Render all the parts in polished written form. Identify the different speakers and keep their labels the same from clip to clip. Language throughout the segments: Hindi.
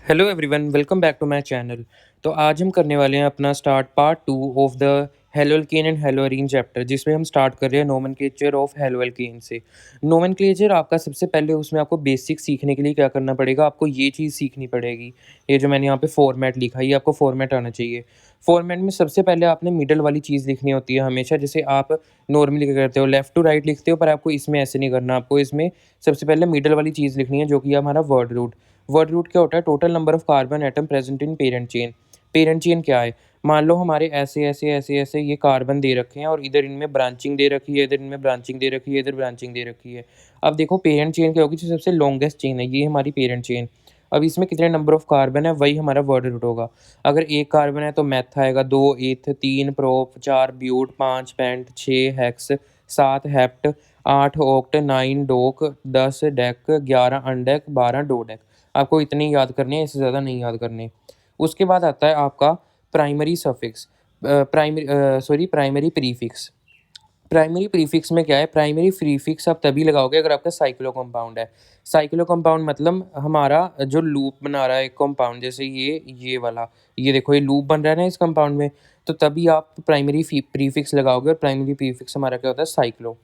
Speaker 1: Hello everyone, welcome back to my channel. तो आज हम करने वाले हैं अपना start part 2 of the haloalkane and haloarene chapter, जिसमें हम स्टार्ट कर रहे हैं नोमेनक्लेचर ऑफ हेलोअल्केन से। नोमेनक्लेचर आपका सबसे पहले उसमें आपको बेसिक सीखने के लिए क्या करना पड़ेगा, आपको ये चीज़ सीखनी पड़ेगी। ये जो मैंने यहाँ पे फॉर्मेट लिखा है, ये आपको फॉर्मेट आना चाहिए। फॉर्मेट में सबसे पहले आपने मिडल वाली चीज़ लिखनी होती है हमेशा। जैसे आप नॉर्मली क्या करते हो, लेफ्ट टू राइट लिखते हो, पर आपको इसमें ऐसे नहीं करना। आपको इसमें सबसे पहले मिडल वाली चीज़ लिखनी है, जो कि है हमारा वर्ड रूट। वर्ड रूट क्या होता है? Total number of carbon atom present in parent chain. Parent chain क्या है? मान लो हमारे ऐसे ऐसे ऐसे ऐसे ये कार्बन दे रखे हैं और इधर इनमें ब्रांचिंग दे रखी है, इधर इनमें ब्रांचिंग दे रखी है, इधर ब्रांचिंग दे रखी है। अब देखो पेरेंट चेन क्या होगी? जो सबसे लॉन्गेस्ट चेन है, ये हमारी पेरेंट चेन। अब इसमें कितने नंबर ऑफ कार्बन है, वही हमारा वर्ड रूट होगा। अगर एक कार्बन है तो मैथ आएगा, 2 eth, 3 prop, 4 but, 5 pent, 6 hex, 7 hept, 8 oct, 9 डोक, 10 डेक, 11 अनडेक, 12 डोडेक। आपको इतने ही याद करने हैं, इससे ज़्यादा नहीं याद करने। उसके बाद आता है आपका primary suffix, primary prefix. Primary prefix में क्या है? प्राइमरी प्रीफिक्स आप तभी लगाओगे अगर आपका साइक्लो कंपाउंड है। साइक्लो कंपाउंड मतलब हमारा जो लूप बना रहा है एक कंपाउंड, जैसे ये वाला, ये देखो ये लूप बन रहा है ना इस कंपाउंड में, तो तभी आप प्राइमरी प्रीफिक्स लगाओगे। और प्राइमरी प्रीफिक्स हमारा क्या होता है? साइक्लो।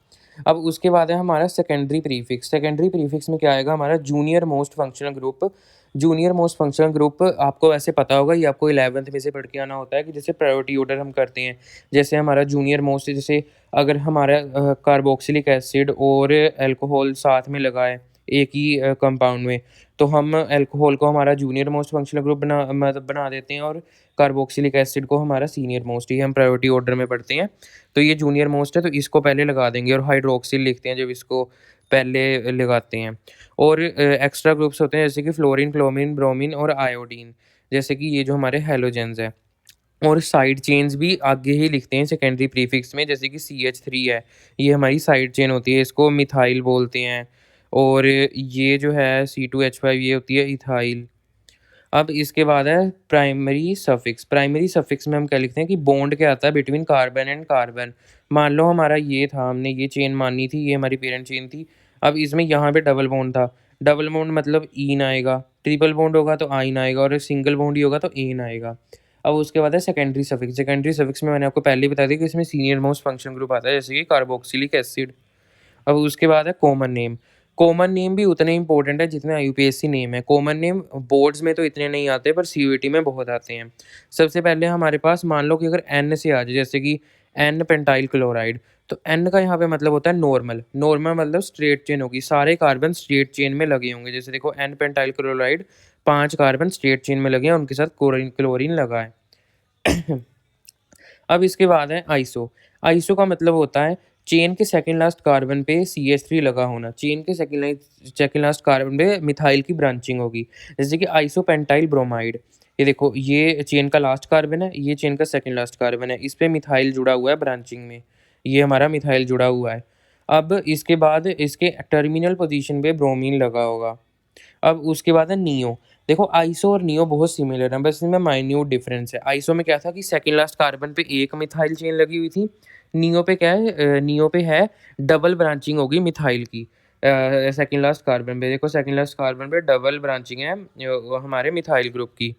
Speaker 1: अब उसके बाद है हमारा सेकेंडरी प्रीफिक्स। सेकेंडरी प्रीफिक्स में क्या आएगा? हमारा junior most functional group. Junior most functional group आपको वैसे पता होगा, ये आपको 11th में से पढ़ के आना होता है कि जैसे प्रायोरिटी ऑर्डर हम करते हैं। जैसे हमारा जूनियर मोस्ट, जैसे अगर हमारा कार्बोक्सिलिक एसिड और अल्कोहल साथ में लगा है एक ही कंपाउंड में, तो हम अल्कोहल को हमारा जूनियर मोस्ट फंक्शनल ग्रुप बना देते हैं और कार्बोक्सिलिक एसिड को हमारा सीनियर मोस्ट। ये हम प्रायोरिटी ऑर्डर में पढ़ते हैं। तो ये जूनियर मोस्ट है, तो इसको पहले लगा देंगे, और हाइड्रोक्सिल लिखते हैं जब इसको पहले लगाते हैं। और एक्स्ट्रा ग्रुप्स होते हैं जैसे कि फ्लोरीन, क्लोमीन, ब्रोमीन और आयोडीन, जैसे कि ये जो हमारे हैलोजेंस हैं। और साइड चेन्स भी आगे ही लिखते हैं सेकेंडरी प्रीफिक्स में, जैसे कि CH3 है, ये हमारी साइड चेन होती है, इसको मिथाइल बोलते हैं। और ये जो है C2H5, ये होती है इथाइल। अब इसके बाद है प्राइमरी सफिक्स। प्राइमरी सफिक्स में हम क्या लिखते हैं कि बॉन्ड क्या आता है बिटवीन कार्बन एंड कार्बन। मान लो हमारा ये था, हमने ये चेन मानी थी, ये हमारी पेरेंट चेन थी। अब इसमें यहाँ पे डबल बॉन्ड था। डबल बॉन्ड मतलब ईन आएगा, ट्रिपल बॉन्ड होगा तो आइन आएगा, और सिंगल बॉन्ड ही होगा तो एन आएगा। अब उसके बाद है सेकेंडरी सफिक्स। सेकेंडरी सफिक्स में मैंने आपको पहले ही बता दिया कि इसमें सीनियर मोस्ट फंक्शन ग्रुप आता है, जैसे कि कार्बोक्सिलिक एसिड। अब उसके बाद है कॉमन नेम। कॉमन नेम भी उतने इंपॉर्टेंट है जितने IUPAC नेम है। कॉमन नेम बोर्ड्स में तो इतने नहीं आते, पर CUET में बहुत आते हैं। सबसे पहले हमारे पास मान लो कि अगर N से आ जाए, जैसे कि N पेंटाइल क्लोराइड, तो N का यहाँ पे मतलब होता है नॉर्मल। नॉर्मल मतलब स्ट्रेट चेन होगी, सारे कार्बन स्ट्रेट चेन में लगे होंगे। जैसे देखो N pentyl chloride, 5 carbon straight chain में लगे हैं, उनके साथ क्लोरीन लगा है। अब इसके बाद है आइसो। आइसो का मतलब होता है चेन के सेकंड लास्ट कार्बन पे CH3 लगा होना। चेन के सेकंड लास्ट कार्बन पे मिथाइल की ब्रांचिंग होगी, जैसे कि आइसोपेंटाइल ब्रोमाइड। ये देखो, ये चेन का लास्ट कार्बन है, ये चेन का सेकंड लास्ट कार्बन है, इस पे मिथाइल जुड़ा हुआ है ब्रांचिंग में। ये हमारा मिथाइल जुड़ा हुआ है। अब इसके बाद इसके टर्मिनल पोजीशन पे ब्रोमीन लगा होगा। अब उसके बाद है नियो। देखो आइसो और नियो बहुत सिमिलर हैं, बस इनमें माइन्यूट डिफरेंस है। आइसो में क्या था कि सेकंड लास्ट कार्बन पे एक मिथाइल चेन लगी हुई थी। नियो पे क्या है? नियो पे है डबल ब्रांचिंग होगी मिथाइल की। सेकंड लास्ट कार्बन पे देखो, सेकंड लास्ट कार्बन पे डबल ब्रांचिंग है हमारे मिथाइल ग्रुप की।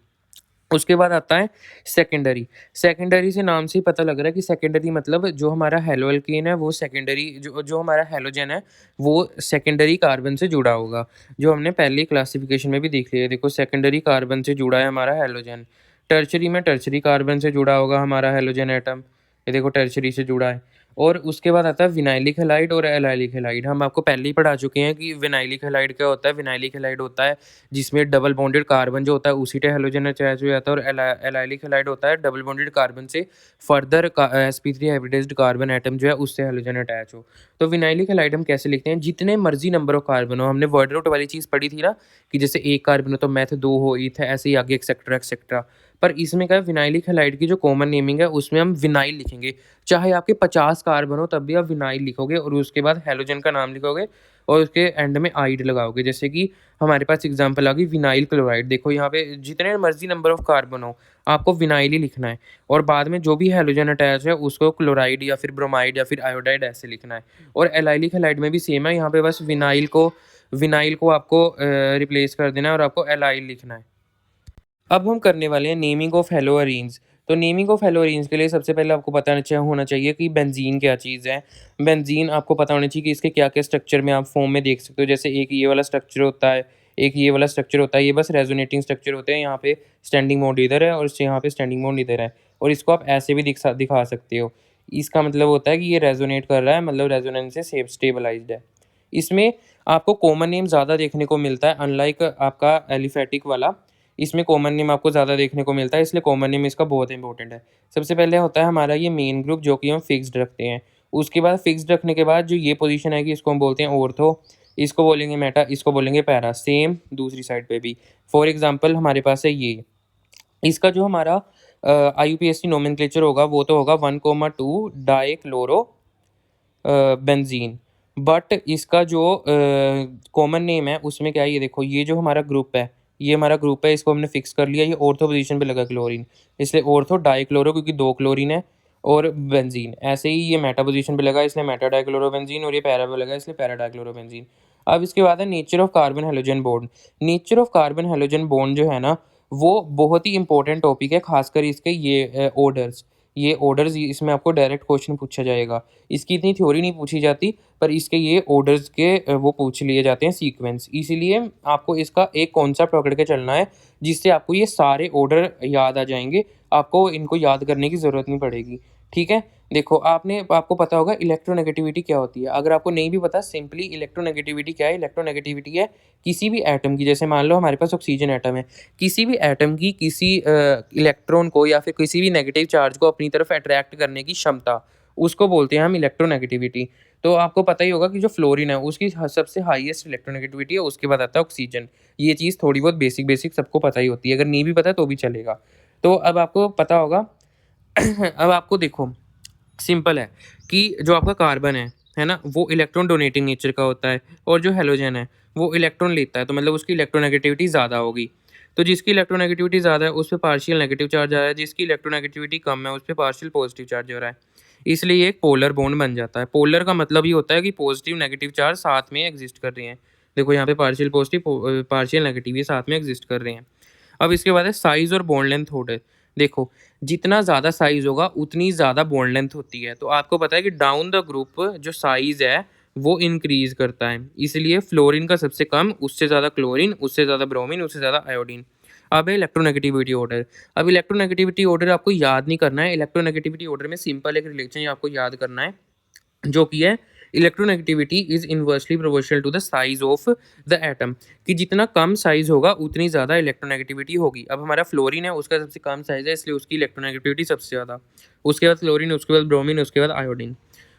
Speaker 1: उसके बाद आता है सेकेंडरी। सेकेंडरी से नाम से ही पता लग रहा है कि सेकेंडरी मतलब जो हमारा हेलोअल्केन है वो सेकेंडरी, जो जो हमारा हेलोजन है वो सेकेंडरी कार्बन से जुड़ा होगा, जो हमने पहले क्लासिफिकेशन में भी देख लिया है। देखो सेकेंडरी कार्बन से जुड़ा है हमारा हेलोजन। टर्शरी में टर्शरी कार्बन से जुड़ा होगा हमारा हेलोजन एटम। ये देखो टर्शरी से जुड़ा है। और उसके बाद आता है विनाइलिक हैलाइड और एलाइलिक हैलाइड। हम आपको पहले ही पढ़ा चुके हैं कि विनाइलिक हैलाइड क्या होता है। विनाइलिक हैलाइड होता है जिसमें डबल बॉन्डेड कार्बन जो होता है उसी पे हेलोजन अटैच हो जाता है, और एलाइलिक हैलाइड होता है डबल बॉन्डेड कार्बन से further sp3 hybridised carbon atom जो है उससे हेलोजन अटैच हो। तो विनाइलिक हैलाइड हम कैसे लिखते हैं? जितने मर्जी नंबर ऑफ कार्बन हो। हमने वर्ड रूट वाली चीज़ पढ़ी थी ना, कि जैसे एक कार्बन हो तो मैथ, दो हो ईथ, ऐसे ही आगे एक्सेट्रा एक्सेट्रा। पर इसमें क्या है, विनाइलिक हैलाइड की जो कॉमन नेमिंग है उसमें हम विनाइल लिखेंगे। चाहे आपके 50 कार्बन हो तब भी आप विनाइल लिखोगे, और उसके बाद हेलोजन का नाम लिखोगे, और उसके एंड में आइड लगाओगे। जैसे कि हमारे पास एग्जांपल आ गई विनाइल क्लोराइड। देखो यहाँ पे जितने मर्जी नंबर ऑफ कार्बन हो, आपको विनाइल ही लिखना है, और बाद में जो भी हेलोजन अटैच है उसको क्लोराइड या फिर ब्रोमाइड या फिर आयोडाइड ऐसे लिखना है। और एलाइलिक हैलाइड में भी सेम है, यहाँ पे बस विनाइल को आपको रिप्लेस कर देना है और आपको एलाइल लिखना है। अब हम करने वाले हैं नेमिंग ऑफ हेलोअरीन्स। तो नेमिंग ऑफ हेलोअरीन्स के लिए सबसे पहले आपको पता होना चाहिए कि बेंज़ीन क्या चीज़ है। बेंज़ीन आपको पता होना चाहिए कि इसके क्या-क्या स्ट्रक्चर में आप फॉर्म में देख सकते हो। जैसे एक ये वाला स्ट्रक्चर होता है, एक ये वाला स्ट्रक्चर होता है, ये बस रेज़ोनेटिंग स्ट्रक्चर होते हैं। यहाँ पे स्टैंडिंग मोड इधर है और यहाँ पे स्टैंडिंग मोड इधर है और इसको आप ऐसे भी दिखा सकते हो। इसका मतलब होता है कि ये रेज़ोनेट कर रहा है, मतलब रेज़ोनेंस से स्टेबलाइज़्ड है। इसमें आपको कॉमन नेम ज़्यादा देखने को मिलता है अनलाइक आपका एलिफैटिक वाला। इसमें कॉमन नेम आपको ज़्यादा देखने को मिलता है, इसलिए कॉमन नेम इसका बहुत इंपॉर्टेंट है। सबसे पहले होता है हमारा ये मेन ग्रुप, जो कि हम फिक्स्ड रखते हैं। उसके बाद फिक्स्ड रखने के बाद जो ये पोज़ीशन आएगी, इसको हम बोलते हैं ऑर्थो, इसको बोलेंगे मेटा, इसको बोलेंगे पैरा। सेम दूसरी साइड पे भी। फॉर एग्ज़ाम्पल हमारे पास है ये। इसका जो हमारा आईयूपीएसी नोमेनक्लेचर होगा, वो तो होगा 1,2 डाइक्लोरो बेंज़ीन। बट इसका जो कॉमन नेम है उसमें क्या है, ये देखो, ये जो हमारा ग्रुप है, ये हमारा ग्रुप है, इसको हमने फिक्स कर लिया। ये ऑर्थो पोजीशन पे लगा क्लोरीन, इसलिए ऑर्थो डाइक्लोरो, क्योंकि 2 क्लोरीन है, और बेंजीन। ऐसे ही ये मेटा पोजीशन पे लगा, इसलिए मेटा डाइक्लोरो बेंजीन, और ये पैरा पे लगा, इसलिए पैरा डाइक्लोरो बेंजीन। अब इसके बाद है nature of carbon halogen bond. Nature of carbon halogen bond जो है ना, वो बहुत ही इंपॉर्टेंट टॉपिक है, खासकर इसके ये ऑर्डर्स। ये ऑर्डर्स, इसमें आपको डायरेक्ट क्वेश्चन पूछा जाएगा। इसकी इतनी थ्योरी नहीं पूछी जाती, पर इसके ये ऑर्डर्स के वो पूछ लिए जाते हैं सीक्वेंस। इसीलिए आपको इसका एक कॉन्सेप्ट पकड़ के चलना है, जिससे आपको ये सारे ऑर्डर याद आ जाएँगे। आपको इनको याद करने की ज़रूरत नहीं पड़ेगी, ठीक है? देखो, आपको पता होगा इलेक्ट्रोनेगेटिविटी क्या होती है। अगर आपको नहीं भी पता, सिंपली इलेक्ट्रोनेगेटिविटी क्या है? इलेक्ट्रोनेगेटिविटी है किसी भी एटम की, जैसे मान लो हमारे पास ऑक्सीजन एटम है। किसी भी एटम की किसी इलेक्ट्रॉन को या फिर किसी भी नेगेटिव चार्ज को अपनी तरफ अट्रैक्ट करने की क्षमता, उसको बोलते हैं हम इलेक्ट्रोनेगेटिविटी। तो आपको पता ही होगा कि जो फ्लोरीन है, उसकी सबसे हाईएस्ट इलेक्ट्रोनेगेटिविटी है, उसके बाद आता है ऑक्सीजन। ये चीज़ थोड़ी बहुत बेसिक सबको पता ही होती है, अगर नहीं भी पता तो भी चलेगा। तो अब आपको पता होगा अब आपको देखो, सिंपल है कि जो आपका कार्बन है ना? वो इलेक्ट्रॉन डोनेटिंग नेचर का होता है, और जो हैलोजन है, वो इलेक्ट्रॉन लेता है, तो मतलब उसकी इलेक्ट्रोनेगेटिविटी ज़्यादा होगी। तो जिसकी इलेक्ट्रोनेगेटिविटी ज़्यादा है, उस पे पार्शियल नेगेटिव चार्ज आ रहा है, जिसकी इलेक्ट्रोनेगेटिविटी कम है, उस पे पार्शियल पॉजिटिव चार्ज हो रहा है। इसलिए ये एक पोलर बॉन्ड बन जाता है। पोलर का मतलब ये होता है कि पॉजिटिव नेगेटिव चार्ज साथ में एक्सिस्ट कर रहे हैं। देखो यहाँ पे पार्शियल पॉजिटिव, पार्शियल नेगेटिव, ये साथ में एक्सिस्ट कर रहे हैं। अब इसके बाद है साइज़ और बॉन्ड लेंथ ऑर्डर। देखो, जितना ज़्यादा साइज़ होगा, उतनी ज़्यादा बॉन्ड लेंथ होती है। तो आपको पता है कि डाउन द ग्रुप जो साइज़ है, वो इंक्रीज़ करता है। इसलिए फ्लोरीन का सबसे कम, उससे ज़्यादा क्लोरीन, उससे ज़्यादा ब्रोमीन, उससे ज़्यादा आयोडीन। अब है इलेक्ट्रोनेगेटिविटी ऑर्डर। अब इलेक्ट्रोनेगेटिविटी ऑर्डर आपको याद नहीं करना है। इलेक्ट्रोनेगेटिविटी ऑर्डर में सिंपल एक रिलेशन आपको याद करना है, जो कि है electronegativity is inversely proportional to the size of the atom, कि जितना कम साइज़ होगा, उतनी ज़्यादा इलेक्ट्रोनेगेटिविटी होगी। अब हमारा फ्लोरीन है, उसका सबसे कम साइज़ है, इसलिए उसकी इलेक्ट्रोनेगेटिविटी सबसे ज़्यादा। उसके बाद फ्लोरीन, उसके बाद ब्रोमीन, उसके बाद आयोडीन।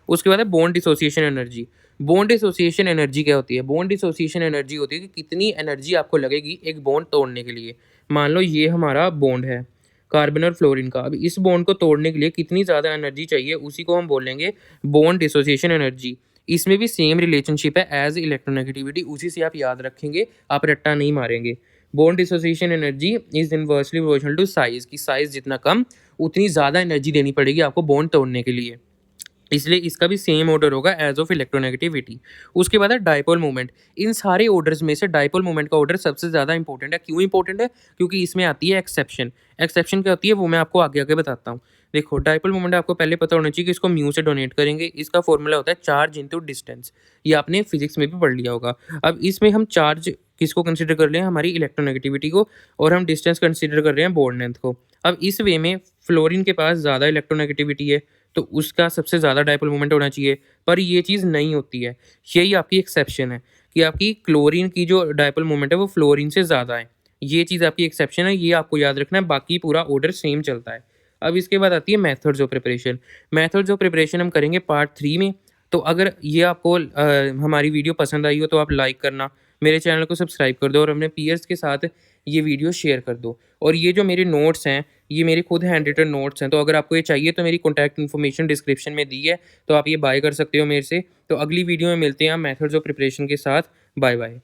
Speaker 1: उसके बाद है bond dissociation energy. Bond dissociation energy क्या होती है? बॉन्ड डिसोसिएशन एनर्जी होती है कि कितनी एनर्जी आपको लगेगी एक बॉन्ड तोड़ने के लिए। मान लो ये हमारा बॉन्ड है, कार्बन और फ्लोरीन का। अब इस बॉन्ड को तोड़ने के लिए कितनी ज़्यादा एनर्जी चाहिए, उसी को हम बोलेंगे बॉन्ड डिसोसिएशन एनर्जी। इसमें भी सेम रिलेशनशिप है एज़ इलेक्ट्रोनेगेटिविटी, उसी से आप याद रखेंगे, आप रट्टा नहीं मारेंगे। Bond dissociation energy is inversely proportional to size, कि साइज़ जितना कम, उतनी ज़्यादा एनर्जी देनी पड़ेगी आपको बॉन्ड तोड़ने के लिए। इसलिए इसका भी सेम ऑर्डर होगा एज ऑफ इलेक्ट्रोनेगेटिविटी। उसके बाद है डायपोल मोमेंट। इन सारे ऑर्डर्स में से डायपोल मोमेंट का ऑर्डर सबसे ज़्यादा इंपॉर्टेंट है। क्यों इंपॉर्टेंट है? क्योंकि इसमें आती है एक्सेप्शन। एक्सेप्शन क्या होती है, वो मैं आपको आगे आगे बताता हूँ। देखो, डायपोल मोमेंट आपको पहले पता होना चाहिए कि इसको म्यू से डोनेट करेंगे। इसका फॉर्मूला होता है चार्ज इंटू डिस्टेंस। ये आपने फिजिक्स में भी पढ़ लिया होगा। अब इसमें हम चार्ज किसको कंसिडर कर रहे हैं? हमारी इलेक्ट्रोनेगेटिविटी को, और हम डिस्टेंस कंसिडर कर रहे हैं बॉन्ड लेंथ को। अब इस वे में फ्लोरीन के पास ज़्यादा इलेक्ट्रोनेगेटिविटी है, तो उसका सबसे ज़्यादा डायपोल मोमेंट होना चाहिए, पर ये चीज़ नहीं होती है। यही आपकी एक्सेप्शन है कि आपकी क्लोरीन की जो डायपोल मोमेंट है, वो फ्लोरीन से ज़्यादा है। ये चीज़ आपकी एक्सेप्शन है, ये आपको याद रखना है, बाकी पूरा ऑर्डर सेम चलता है। अब इसके बाद आती है methods of preparation. Methods of preparation हम करेंगे पार्ट 3 में। तो अगर ये आपको हमारी वीडियो पसंद आई हो, तो आप लाइक करना, मेरे चैनल को सब्सक्राइब कर दो, और अपने पीयर्स के साथ ये वीडियो शेयर कर दो। और ये जो मेरे नोट्स हैं, ये मेरे खुद हैंड रिटन नोट्स हैं, तो अगर आपको ये चाहिए तो मेरी कॉन्टैक्ट इन्फॉर्मेशन डिस्क्रिप्शन में दी है, तो आप ये बाय कर सकते हो मेरे से। तो अगली वीडियो में मिलते हैं मेथड्स ऑफ प्रिपरेशन के साथ। Bye bye.